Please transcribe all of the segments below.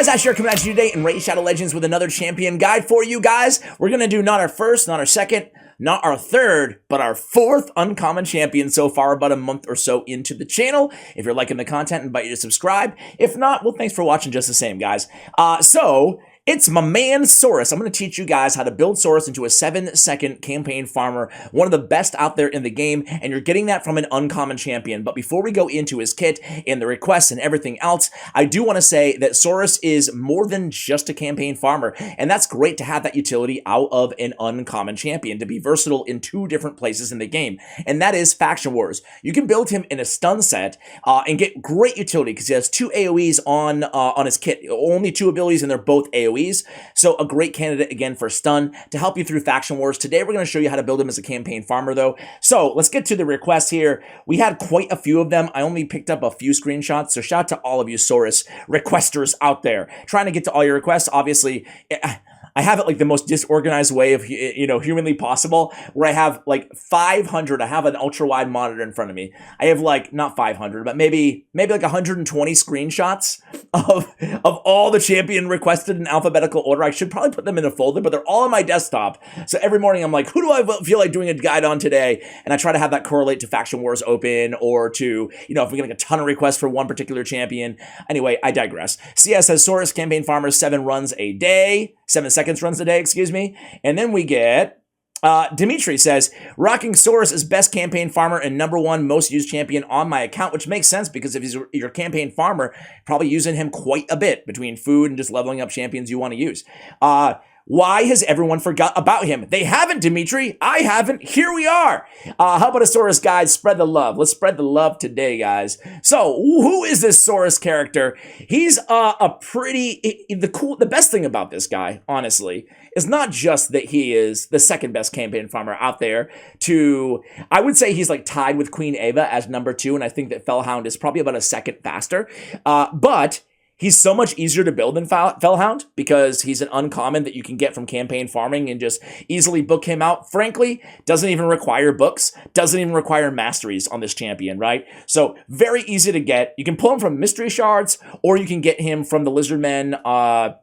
guys, Asher coming at you today in Raid Shadow Legends with another champion guide for you guys. We're going to do not our first, not our second, not our third, but our fourth uncommon champion so far, about a month or so into the channel. If you're liking the content, I invite you to subscribe. If not, well, thanks for watching just the same, guys. It's my man Saurus. I'm going to teach you guys how to build Saurus into a 7-second campaign farmer, one of the best out there in the game, and you're getting that from an uncommon champion. But before we go into his kit and the requests and everything else, I do want to say that Saurus is more than just a campaign farmer, and that's great to have that utility out of an uncommon champion, to be versatile in two different places in the game, and that is Faction Wars. You can build him in a stun set and get great utility because he has 2 AoEs on his kit, only 2 abilities, and they're both AoEs. So a great candidate again for stun to help you through Faction Wars. Today we're going to show you how to build him as a campaign farmer though. So let's get to the requests here. We had quite a few of them. I only picked up a few screenshots, so shout out to all of you Saurus requesters out there trying to get to all your requests. Obviously, I have it like the most disorganized way of, humanly possible, where I have like 500. I have an ultra wide monitor in front of me. I have like not 500, but maybe like 120 screenshots of all the champion requested in alphabetical order. I should probably put them in a folder, but they're all on my desktop. So every morning I'm like, who do I feel like doing a guide on today? And I try to have that correlate to Faction Wars Open, or to, if we're getting a ton of requests for one particular champion. Anyway, I digress. CS says Saurus campaign farmers 7 runs a day. 7 seconds runs a day, excuse me. And then we get Dimitri says, rocking Saurus is best campaign farmer and #1 most used champion on my account, which makes sense because if he's your campaign farmer, probably using him quite a bit between food and just leveling up champions you want to use. Why has everyone forgot about him? They haven't, Dimitri. I haven't. Here we are. How about a Saurus guide? Spread the love. Let's spread the love today, guys. So, who is this Saurus character? He's the best thing about this guy, honestly, is not just that he is the second best campaign farmer out there. I would say he's like tied with Queen Ava as #2, and I think that Fellhound is probably about a second faster. But he's so much easier to build than Fellhound because he's an uncommon that you can get from campaign farming and just easily book him out. Frankly, doesn't even require books, doesn't even require masteries on this champion, right? So very easy to get. You can pull him from mystery shards, or you can get him from the Lizardmen,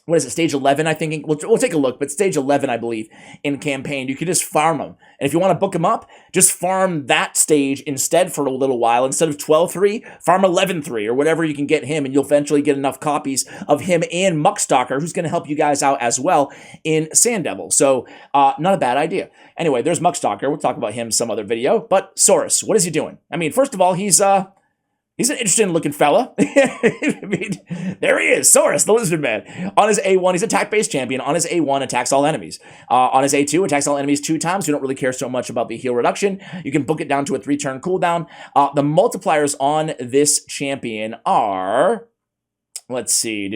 what is it, stage 11, I think? We'll take a look, but stage 11, I believe, in campaign. You can just farm them. And if you want to book them up, just farm that stage instead for a little while. Instead of 12-3, farm 11-3 or whatever you can get him, and you'll eventually get enough copies of him and Muckstalker, who's going to help you guys out as well in Sand Devil. So, not a bad idea. Anyway, there's Muckstalker. We'll talk about him some other video. But Saurus, what is he doing? I mean, first of all, he's an interesting-looking fella. I mean, there he is, Saurus, the Lizard Man. On his A1, he's attack-based champion. On his A1, attacks all enemies. On his A2, attacks all enemies 2 times. We don't really care so much about the heal reduction. You can book it down to a 3-turn cooldown. The multipliers on this champion are, let's see,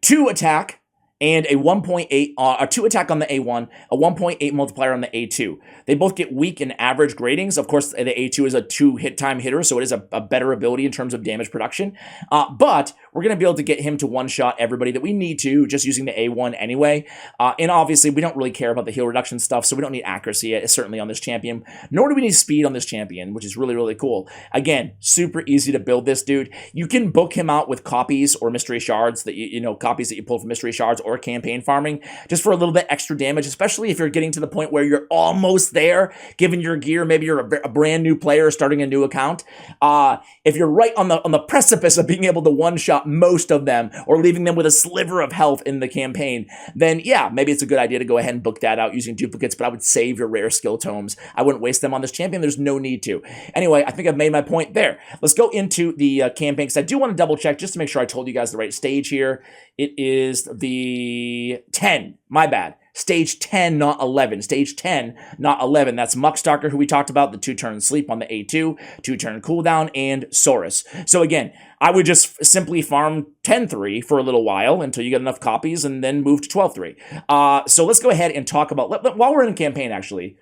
2 attack, and a 1.8, 2 attack on the A1, a 1.8 multiplier on the A2. They both get weak and average gradings. Of course, the A2 is a 2-hit time hitter, so it is a better ability in terms of damage production. But we're going to be able to get him to one-shot everybody that we need to, just using the A1 anyway. And obviously, we don't really care about the heal reduction stuff, so we don't need accuracy, certainly on this champion. Nor do we need speed on this champion, which is really, really cool. Again, super easy to build this dude. You can book him out with copies or mystery shards, that copies that you pull from mystery shards, or campaign farming, just for a little bit extra damage, especially if you're getting to the point where you're almost there, given your gear. Maybe you're a brand new player starting a new account. If you're right on the precipice of being able to one-shot most of them, or leaving them with a sliver of health in the campaign, then yeah, maybe it's a good idea to go ahead and book that out using duplicates, but I would save your rare skill tomes. I wouldn't waste them on this champion. There's no need to. Anyway, I think I've made my point there. Let's go into the campaign, because I do want to double check just to make sure I told you guys the right stage here. It is the 10, my bad. Stage 10, not 11. Stage 10, not 11. That's Muckstalker, who we talked about, the 2-turn sleep on the A2, 2-turn cooldown, and Saurus. So again, I would just simply farm 10-3 for a little while until you get enough copies, and then move to 12-3. So let's go ahead and talk about, while we're in campaign actually,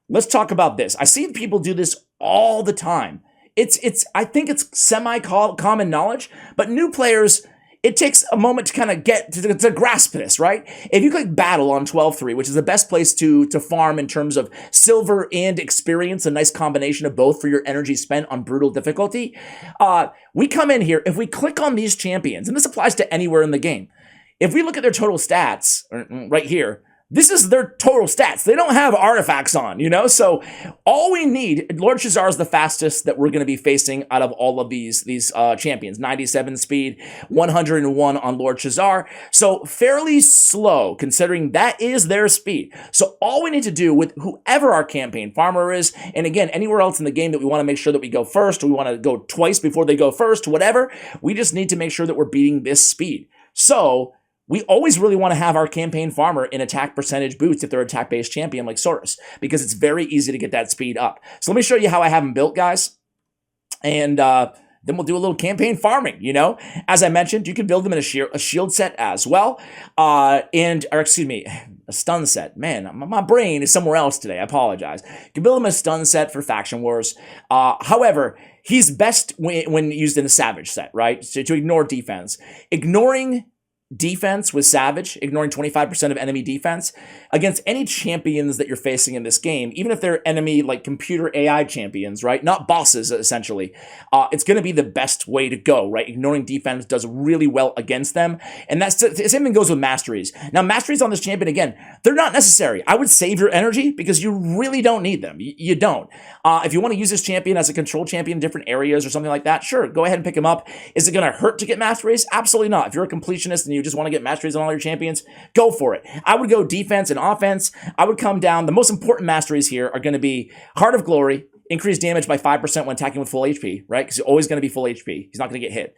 let's talk about this. I see people do this all the time. I think it's semi-common knowledge, but new players, it takes a moment to kind of get to grasp this, right? If you click battle on 12.3, which is the best place to farm in terms of silver and experience, a nice combination of both for your energy spent on brutal difficulty, we come in here, if we click on these champions, and this applies to anywhere in the game, if we look at their total stats right here, this is their total stats. They don't have artifacts on, So all we need, Lord Shazar is the fastest that we're going to be facing out of all of these champions. 97 speed, 101 on Lord Shazar. So fairly slow, considering that is their speed. So all we need to do with whoever our campaign farmer is, and again, anywhere else in the game that we want to make sure that we go first, or we want to go twice before they go first, whatever, we just need to make sure that we're beating this speed. So we always really want to have our campaign farmer in attack percentage boots if they're attack-based champion like Saurus, because it's very easy to get that speed up. So let me show you how I have them built, guys. And then we'll do a little campaign farming, As I mentioned, you can build them in a shield set as well. A stun set. Man, my brain is somewhere else today. I apologize. You can build them a stun set for Faction Wars. However, he's best when used in a Savage set, right? To ignore defense. Ignoring defense with Savage, ignoring 25% of enemy defense against any champions that you're facing in this game, even if they're enemy like computer AI champions, right? Not bosses, essentially. It's going to be the best way to go, right? Ignoring defense does really well against them. And that's the same thing goes with masteries. Now, masteries on this champion, again, they're not necessary. I would save your energy because you really don't need them. You don't. If you want to use this champion as a control champion in different areas or something like that, sure, go ahead and pick him up. Is it going to hurt to get masteries? Absolutely not. If you're a completionist and you just want to get masteries on all your champions, go for it. I would go defense and offense. I would come down. The most important masteries here are going to be Heart of Glory, increase damage by 5% when attacking with full HP, right? Because he's always going to be full HP. He's not going to get hit.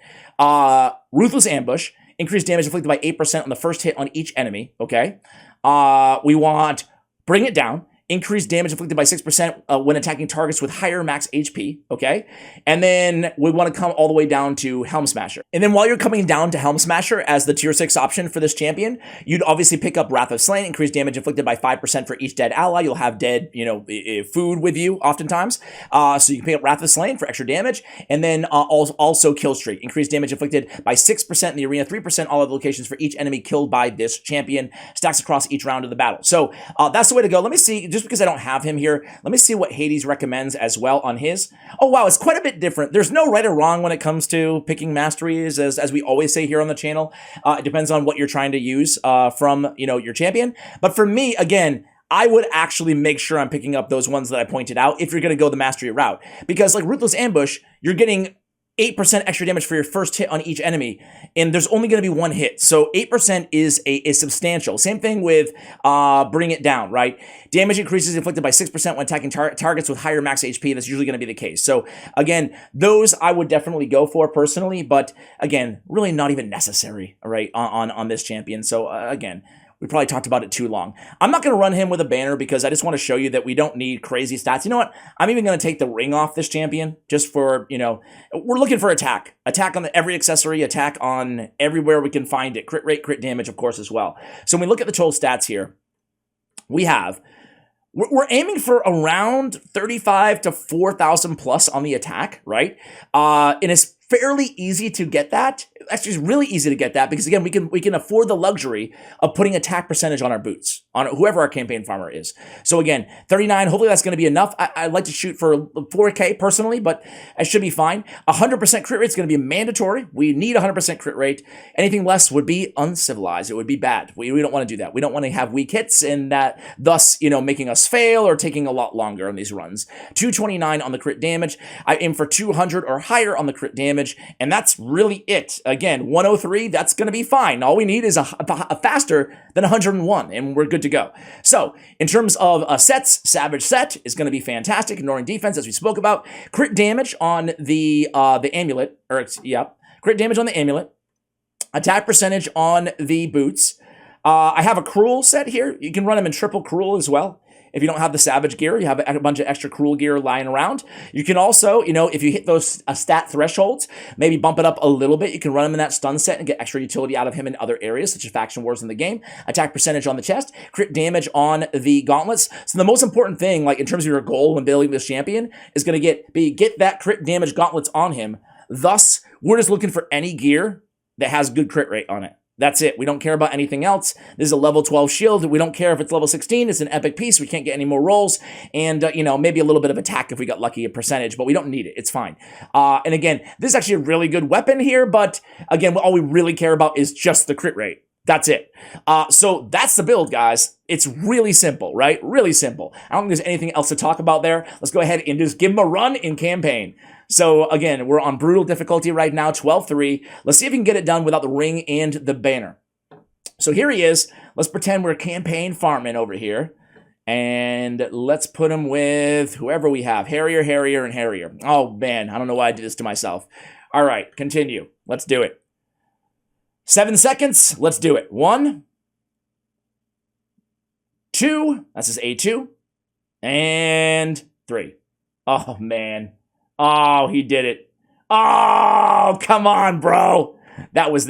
Ruthless Ambush, increase damage inflicted by 8% on the first hit on each enemy, okay? We want Bring It Down, increase damage inflicted by 6% when attacking targets with higher max HP, okay? And then we want to come all the way down to Helm Smasher. And then while you're coming down to Helm Smasher as the tier 6 option for this champion, you'd obviously pick up Wrath of Slain, increase damage inflicted by 5% for each dead ally. You'll have dead, food with you oftentimes. So you can pick up Wrath of Slain for extra damage. And then also Kill Streak, increase damage inflicted by 6% in the arena, 3% all other locations for each enemy killed by this champion. Stacks across each round of the battle. So that's the way to go. Let me see, just because I don't have him here, let me see what Hades recommends as well on his. Oh, wow, it's quite a bit different. There's no right or wrong when it comes to picking masteries, as we always say here on the channel. It depends on what you're trying to use from, your champion. But for me, again, I would actually make sure I'm picking up those ones that I pointed out if you're going to go the mastery route. Because like Ruthless Ambush, you're getting 8% extra damage for your first hit on each enemy, and there's only going to be one hit. So 8% is substantial. Same thing with Bring It Down, right? Damage increases inflicted by 6% when attacking targets with higher max HP. That's usually going to be the case. So again, those I would definitely go for personally, but again, really not even necessary, right, on this champion. So again, we probably talked about it too long. I'm not going to run him with a banner because I just want to show you that we don't need crazy stats. You know what? I'm even going to take the ring off this champion just for, we're looking for attack. Attack on every accessory, attack on everywhere we can find it. Crit rate, crit damage, of course, as well. So when we look at the total stats here, we're aiming for around 35 to 4,000 plus on the attack, right? And it's fairly easy to get that. Actually, it's really easy to get that because again, we can afford the luxury of putting attack percentage on our boots, on whoever our campaign farmer is. So again, 39, hopefully that's going to be enough. I'd like to shoot for 4K personally, but it should be fine. 100% crit rate is going to be mandatory. We need 100% crit rate. Anything less would be uncivilized. It would be bad. We don't want to do that. We don't want to have weak hits and that thus, making us fail or taking a lot longer on these runs. 229 on the crit damage. I aim for 200 or higher on the crit damage, and that's really it. Again, 103, that's going to be fine. All we need is a faster than 101, and we're good to go. So, in terms of sets, Savage set is going to be fantastic, ignoring defense, as we spoke about. Crit damage on the amulet, crit damage on the amulet. Attack percentage on the boots. I have a cruel set here. You can run them in triple cruel as well. If you don't have the Savage gear, you have a bunch of extra cruel gear lying around. You can also, if you hit those stat thresholds, maybe bump it up a little bit. You can run him in that stun set and get extra utility out of him in other areas, such as Faction Wars in the game. Attack percentage on the chest, crit damage on the gauntlets. So the most important thing, like in terms of your goal when building this champion, is going to get that crit damage gauntlets on him. Thus, we're just looking for any gear that has good crit rate on it. That's it. We don't care about anything else. This is a level 12 shield. We don't care if it's level 16. It's an epic piece. We can't get any more rolls. And, maybe a little bit of attack if we got lucky, a percentage, but we don't need it. It's fine. And again, this is actually a really good weapon here, but again, all we really care about is just the crit rate. That's it. So that's the build, guys. It's really simple, right? Really simple. I don't think there's anything else to talk about there. Let's go ahead and just give him a run in campaign. So again, we're on brutal difficulty right now, 12-3. Let's see if we can get it done without the ring and the banner. So here he is. Let's pretend we're campaign farming over here. And let's put him with whoever we have. Harrier, Harrier, and Harrier. Oh, man. I don't know why I did this to myself. All right. Continue. Let's do it. 7 seconds. Let's do it. 1, 2. That's his A2. And 3. Oh, man. Oh, he did it. Oh, come on, bro. That was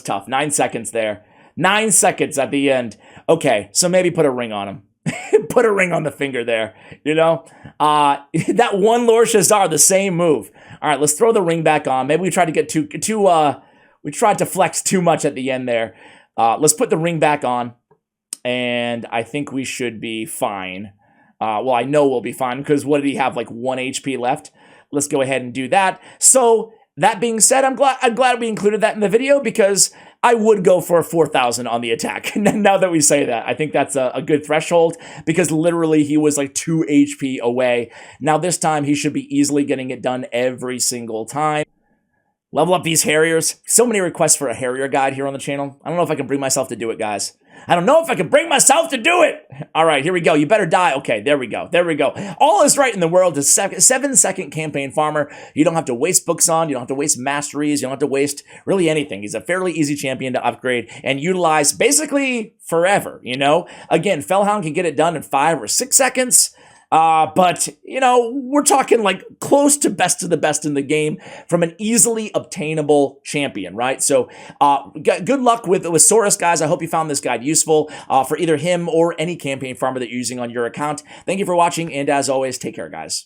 tough. 9 seconds there. 9 seconds at the end. Okay, so maybe put a ring on him. Put a ring on the finger there, that one Lord Shazar, the same move. All right, let's throw the ring back on. Maybe we tried to get we tried to flex too much at the end there. Let's put the ring back on, and I think we should be fine. Well, I know we'll be fine, because what did he have, like 1 HP left? Let's go ahead and do that. So, that being said, I'm glad we included that in the video, because I would go for 4,000 on the attack. Now that we say that, I think that's a good threshold, because literally he was like 2 HP away. Now this time he should be easily getting it done every single time. Level up these Harriers. So many requests for a Harrier guide here on the channel. I don't know if I can bring myself to do it, guys. I don't know if I can bring myself to do it. All right, here we go. You better die. Okay, there we go. There we go. All is right in the world is 7-second campaign farmer. You don't have to waste books on. You don't have to waste masteries. You don't have to waste really anything. He's a fairly easy champion to upgrade and utilize basically forever, Again, Fellhound can get it done in 5 or 6 seconds. But, we're talking like close to best of the best in the game from an easily obtainable champion, right? So, good luck with Saurus, guys. I hope you found this guide useful for either him or any campaign farmer that you're using on your account. Thank you for watching, and as always, take care, guys.